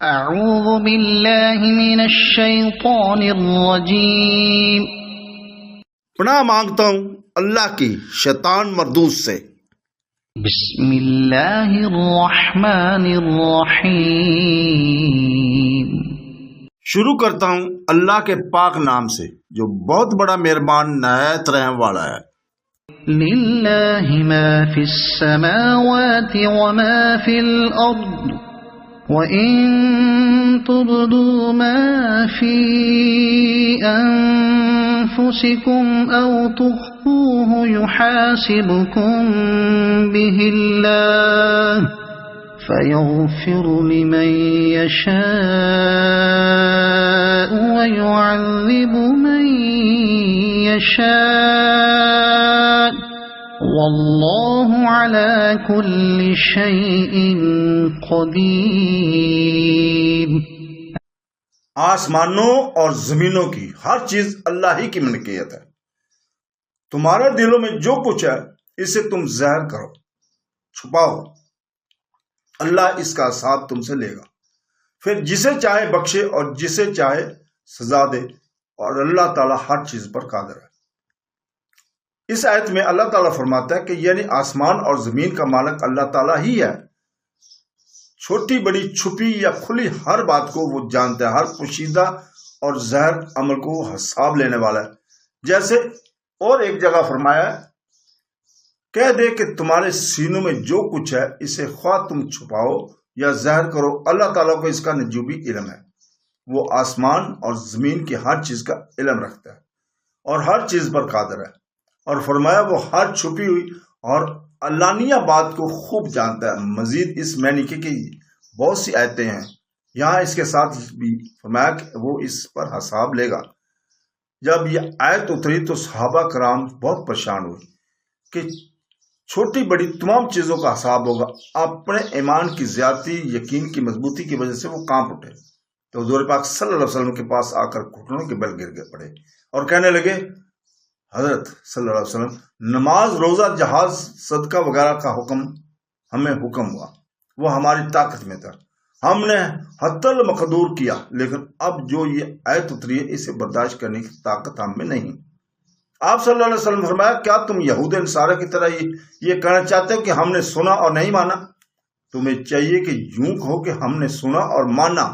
اعوذ باللہ من الشیطان الرجیم۔ پناہ مانگتا ہوں اللہ کی شیطان مردود سے۔ بسم اللہ الرحمن الرحیم۔ شروع کرتا ہوں اللہ کے پاک نام سے جو بہت بڑا مہربان نہایت رحم والا ہے۔ للہ ما فی السماوات وما فی الارض وَإِن تُبْدُوا مَا فِي أَنفُسِكُمْ أَوْ تُخْفُوهُ يُحَاسِبْكُم بِهِ اللَّهُ فَيَغْفِرُ لِمَن يَشَاءُ وَيُعَذِّبُ مَن يَشَاءُ واللہ علی کل شیء قدیر۔ آسمانوں اور زمینوں کی ہر چیز اللہ ہی کی ملکیت ہے۔ تمہارے دلوں میں جو کچھ ہے اسے تم ظاہر کرو، چھپاؤ، اللہ اس کا حساب تم سے لے گا، پھر جسے چاہے بخشے اور جسے چاہے سزا دے، اور اللہ تعالیٰ ہر چیز پر قادر ہے۔ اس آیت میں اللہ تعالیٰ فرماتا ہے کہ یعنی آسمان اور زمین کا مالک اللہ تعالیٰ ہی ہے۔ چھوٹی بڑی چھپی یا کھلی ہر بات کو وہ جانتا ہے، ہر پوشیدہ اور ظاہر عمل کو حساب لینے والا ہے۔ جیسے اور ایک جگہ فرمایا ہے، کہہ دے کہ تمہارے سینوں میں جو کچھ ہے اسے خواہ تم چھپاؤ یا ظاہر کرو، اللہ تعالیٰ کو اس کا نجوبی علم ہے۔ وہ آسمان اور زمین کی ہر چیز کا علم رکھتا ہے اور ہر چیز پر قادر ہے۔ اور فرمایا وہ ہر چھپی ہوئی اور علانیہ بات کو خوب جانتا ہے۔ مزید اس معنی کہ بہت سی آیتیں ہیں، یہاں اس کے ساتھ بھی فرمایا کہ وہ اس پر حساب لے گا۔ جب یہ آیت اتری تو صحابہ کرام بہت پریشان ہوئے کہ چھوٹی بڑی تمام چیزوں کا حساب ہوگا۔ اپنے ایمان کی زیادتی، یقین کی مضبوطی کی وجہ سے وہ کانپ اٹھے تو حضور پاک صلی اللہ علیہ وسلم کے پاس آ کر گھٹنوں کے بل گر پڑے اور کہنے لگے، حضرت صلی اللہ علیہ وسلم، نماز، روزہ، جہاد، صدقہ وغیرہ کا ہمیں حکم ہوا، وہ ہماری طاقت میں تھا، ہم نے حتی المقدور کیا، لیکن اب جو یہ آیت اتری ہے اسے برداشت کرنے کی طاقت ہم میں نہیں۔ آپ صلی اللہ علیہ وسلم فرمایا، کیا تم یہود نصارہ کی طرح یہ کہنا چاہتے ہو کہ ہم نے سنا اور نہیں مانا؟ تمہیں چاہیے کہ یوں کہو کہ ہم نے سنا اور مانا،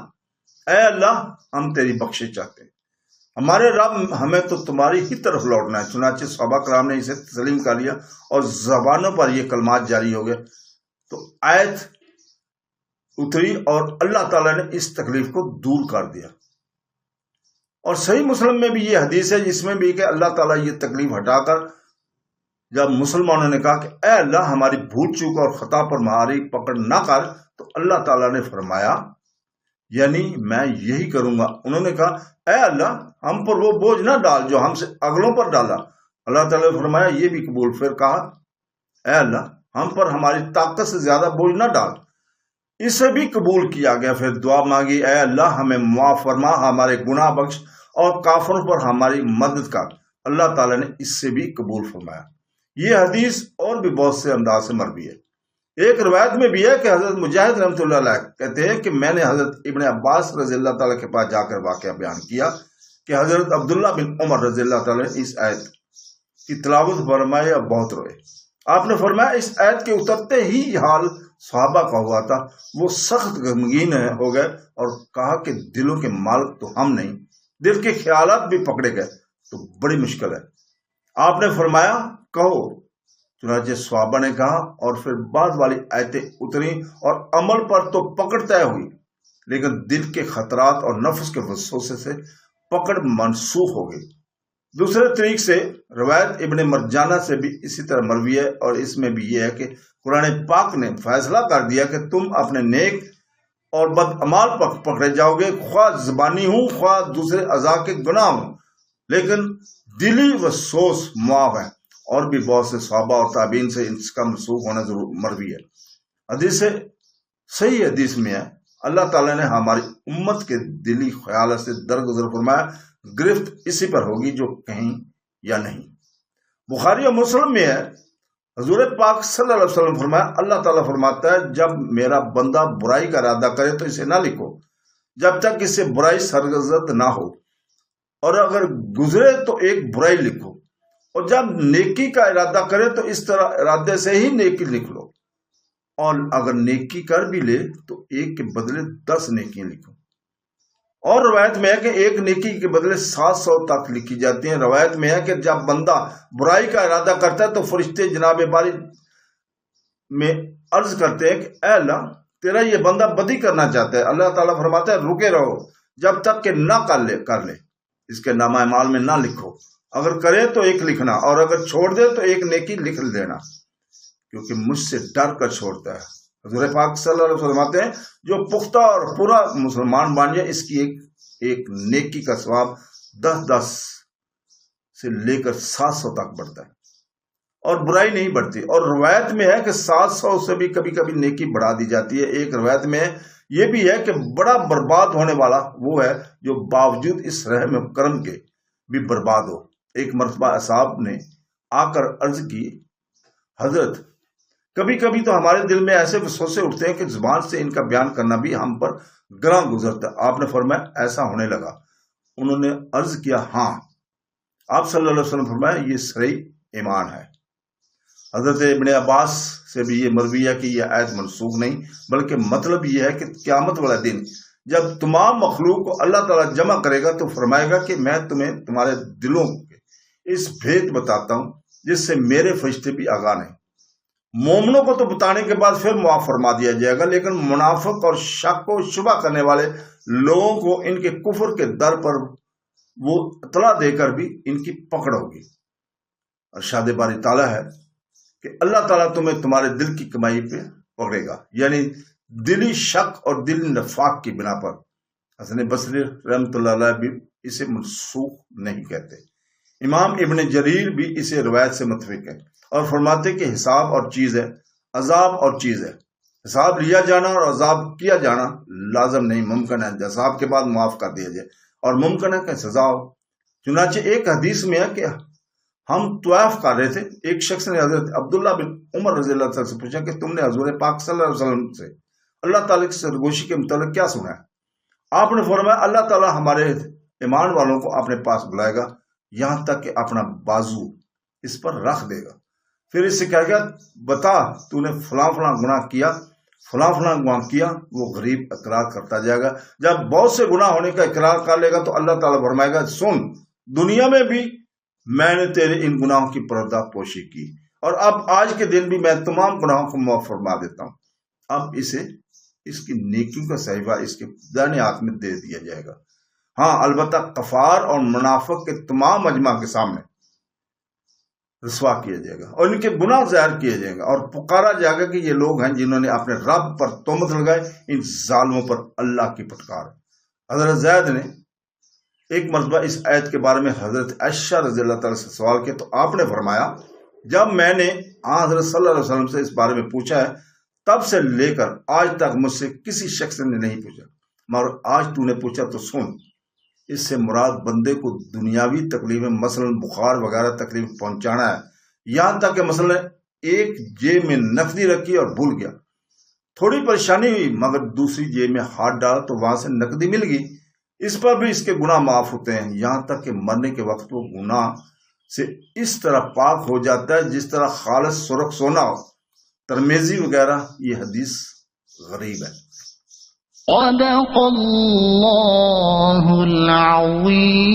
اے اللہ ہم تیری بخشش چاہتے ہیں، ہمارے رب ہمیں تو تمہاری ہی طرف لوٹنا ہے۔ چنانچہ صحابہ کرام نے اسے تسلیم کر لیا اور زبانوں پر یہ کلمات جاری ہو گئے تو آیت اتری اور اللہ تعالیٰ نے اس تکلیف کو دور کر دیا۔ اور صحیح مسلم میں بھی یہ حدیث ہے جس میں بھی کہ اللہ تعالیٰ یہ تکلیف ہٹا کر جب مسلمانوں نے کہا کہ اے اللہ ہماری بھول چوک اور خطا پر ہماری پکڑ نہ کر، تو اللہ تعالیٰ نے فرمایا یعنی میں یہی کروں گا۔ انہوں نے کہا اے اللہ ہم پر وہ بوجھ نہ ڈال جو ہم سے اگلوں پر ڈالا۔ اللہ تعالیٰ نے فرمایا یہ بھی قبول۔ پھر کہا اے اللہ ہم پر ہماری طاقت سے زیادہ بوجھ نہ ڈال، اسے بھی قبول کیا گیا۔ پھر دعا مانگی، اے اللہ ہمیں معاف فرما، ہمارے گناہ بخش اور کافروں پر ہماری مدد کر۔ اللہ تعالیٰ نے اس سے بھی قبول فرمایا۔ یہ حدیث اور بھی بہت سے انداز سے مروی ہے۔ ایک روایت میں بھی ہے کہ حضرت مجاہد رحمۃ اللہ علیہ کہتے ہیں کہ میں نے حضرت ابن عباس رضی اللہ تعالیٰ کے پاس جا کر واقعہ بیان کیا کہ حضرت عبداللہ بن عمر رضی اللہ تعالیٰ نے اس آیت کی تلاوت فرمائی اور بہت روئے۔ آپ نے فرمایا اس آیت کے اترتے ہی حال صحابہ کا ہوا تھا، وہ سخت غمگین ہو گئے اور کہا کہ دلوں کے مالک تو ہم نہیں، دل کے خیالات بھی پکڑے گئے تو بڑی مشکل ہے۔ آپ نے فرمایا کہو۔ چنانچہ صحابہ نے کہا اور پھر بعد والی آیتیں اتری اور عمل پر تو پکڑ طے ہوئی، لیکن دل کے خطرات اور نفس کے وسوسے سے پکڑ منسوخ ہو گئی۔ دوسرے طریق سے روایت ابن مرجانہ سے بھی اسی طرح مروی ہے، اور اس میں بھی یہ ہے کہ قرآن پاک نے فیصلہ کر دیا کہ تم اپنے نیک اور بد اعمال پر پکڑے جاؤ گے، خواہ زبانی ہوں خواہ دوسرے اعضاء کے گناہ ہوں، لیکن دلی وسوس معاف ہے۔ اور بھی بہت سے صحابہ اور تابعین سے اس کا منسوخ ہونا ضرور مروی ہے۔ حدیث صحیح حدیث میں ہے اللہ تعالیٰ نے ہماری امت کے دلی خیالات سے درگزر فرمایا، گرفت اسی پر ہوگی جو کہیں یا نہیں۔ بخاری اور مسلم میں ہے حضور پاک صلی اللہ علیہ وسلم فرمایا، اللہ تعالیٰ فرماتا ہے جب میرا بندہ برائی کا ارادہ کرے تو اسے نہ لکھو، جب تک اس سے برائی سرزد نہ ہو، اور اگر گزرے تو ایک برائی لکھو، اور جب نیکی کا ارادہ کرے تو اس طرح ارادے سے ہی نیکی لکھ لو، اور اگر نیکی کر بھی لے تو ایک کے بدلے 10 نیکیاں لکھو۔ اور روایت میں ہے کہ ایک نیکی کے بدلے 700 تک لکھی جاتی ہیں۔ روایت میں ہے کہ جب بندہ برائی کا ارادہ کرتا ہے تو فرشتے جناب باری میں عرض کرتے ہیں کہ اے اللہ، تیرا یہ بندہ بدی کرنا چاہتا ہے۔ اللہ تعالیٰ فرماتا ہے رکے رہو جب تک کہ نہ کر لے، اس کے نامہ اعمال میں نہ لکھو، اگر کرے تو ایک لکھنا، اور اگر چھوڑ دے تو ایک نیکی لکھ دینا، کیونکہ مجھ سے ڈر کر چھوڑتا ہے۔ حضور پاک صلی اللہ علیہ وسلم فرماتے ہیں جو پختہ اور پورا مسلمان بن جائے، اس کی ایک نیکی کا ثواب 10 سے لے کر 700 تک بڑھتا ہے، اور برائی نہیں بڑھتی۔ اور روایت میں ہے کہ 700 سے بھی کبھی کبھی نیکی بڑھا دی جاتی ہے۔ ایک روایت میں یہ بھی ہے کہ بڑا برباد ہونے والا وہ ہے جو باوجود اس رحم کرم کے بھی برباد ہو۔ ایک مرتبہ اصحاب نے آ کر عرض کی، حضرت کبھی کبھی تو ہمارے دل میں ایسے وسوسے اٹھتے ہیں کہ زبان سے ان کا بیان کرنا بھی ہم پر گراں گزرتا ہے۔ آپ نے فرمایا ایسا ہونے لگا؟ انہوں نے عرض کیا ہاں۔ آپ صلی اللہ علیہ وسلم فرمایا یہ صحیح ایمان ہے۔ حضرت ابن عباس سے بھی یہ مروی ہے کہ یہ آیت منسوخ نہیں، بلکہ مطلب یہ ہے کہ قیامت والا دن جب تمام مخلوق کو اللہ تعالیٰ جمع کرے گا تو فرمائے گا کہ میں تمہیں تمہارے دلوں کے اس بھید بتاتا ہوں جس سے میرے فرشتے بھی آگاہ نہیں۔ مومنوں کو تو بتانے کے بعد پھر معاف فرما دیا جائے گا، لیکن منافق اور شک و شبہ کرنے والے لوگوں کو ان کے کفر کے در پر وہ اطلاع دے کر بھی ان کی پکڑ ہوگی۔ ارشاد باری تعالیٰ ہے کہ اللہ تعالیٰ تمہیں تمہارے دل کی کمائی پہ پکڑے گا، یعنی دلی شک اور دلی نفاق کی بنا پر۔ حسن بصری رحمۃ اللہ علیہ بھی اسے منسوخ نہیں کہتے۔ امام ابن جریر بھی اسے روایت سے متفق ہے اور فرماتے کہ حساب اور چیز ہے، عذاب اور چیز ہے۔ حساب لیا جانا اور عذاب کیا جانا لازم نہیں، ممکن ہے حساب کے بعد معاف کر دیا جائے، اور ممکن ہے کہ سزا ہو۔ چنانچہ ایک حدیث میں ہے کہ ہم طواف کر رہے تھے، ایک شخص نے حضرت عبداللہ بن عمر رضی اللہ عنہ سے پوچھا کہ تم نے حضور پاک صلی اللہ علیہ وسلم سے اللہ تعالیٰ کی سرگوشی کے متعلق کیا سنا ہے؟ آپ نے فرمایا اللہ تعالیٰ ہمارے ایمان والوں کو اپنے پاس بلائے گا یہاں تک کہ اپنا بازو اس پر رکھ دے گا، پھر اس سے کہے گا بتا تو نے فلاں فلاں گناہ کیا، فلاں فلاں گناہ کیا۔ وہ غریب اقرار کرتا جائے گا۔ جب بہت سے گناہ ہونے کا اقرار کر لے گا تو اللہ تعالیٰ فرمائے گا سن، دنیا میں بھی میں نے تیرے ان گناہوں کی پردہ پوشی کی، اور اب آج کے دن بھی میں تمام گناہوں کو معاف فرما دیتا ہوں۔ اب اس کی نیکیوں کا صحیفہ اس کے دائیں ہاتھ میں دے دیا جائے گا۔ ہاں البتہ کفار اور منافق کے تمام مجمع کے سامنے رسوا کیا جائے گا اور ان کے گناہ ظاہر کیے جائیں گے، اور پکارا جائے گا کہ یہ لوگ ہیں جنہوں نے اپنے رب پر تہمت لگائے، ان ظالموں پر اللہ کی پھٹکار۔ حضرت زید نے ایک مرتبہ اس آیت کے بارے میں حضرت عائشہ رضی اللہ تعالیٰ سے سوال کیا تو آپ نے فرمایا جب میں نے حضرت صلی اللہ علیہ وسلم سے اس بارے میں پوچھا ہے تب سے لے کر آج تک مجھ سے کسی شخص نے نہیں پوچھا، مگر آج تو نے پوچھا تو سن۔ اس سے مراد بندے کو دنیاوی تکلیفیں مثلا بخار وغیرہ تکلیف پہنچانا ہے، یہاں تک کہ مثلا ایک جیب میں نقدی رکھی اور بھول گیا، تھوڑی پریشانی ہوئی مگر دوسری جیب میں ہاتھ ڈالا تو وہاں سے نقدی مل گئی، اس پر بھی اس کے گناہ معاف ہوتے ہیں، یہاں تک کہ مرنے کے وقت وہ گناہ سے اس طرح پاک ہو جاتا ہے جس طرح خالص سرخ سونا ہو۔ ترمذی وغیرہ یہ حدیث غریب ہے۔ صدق اللہ العظیم۔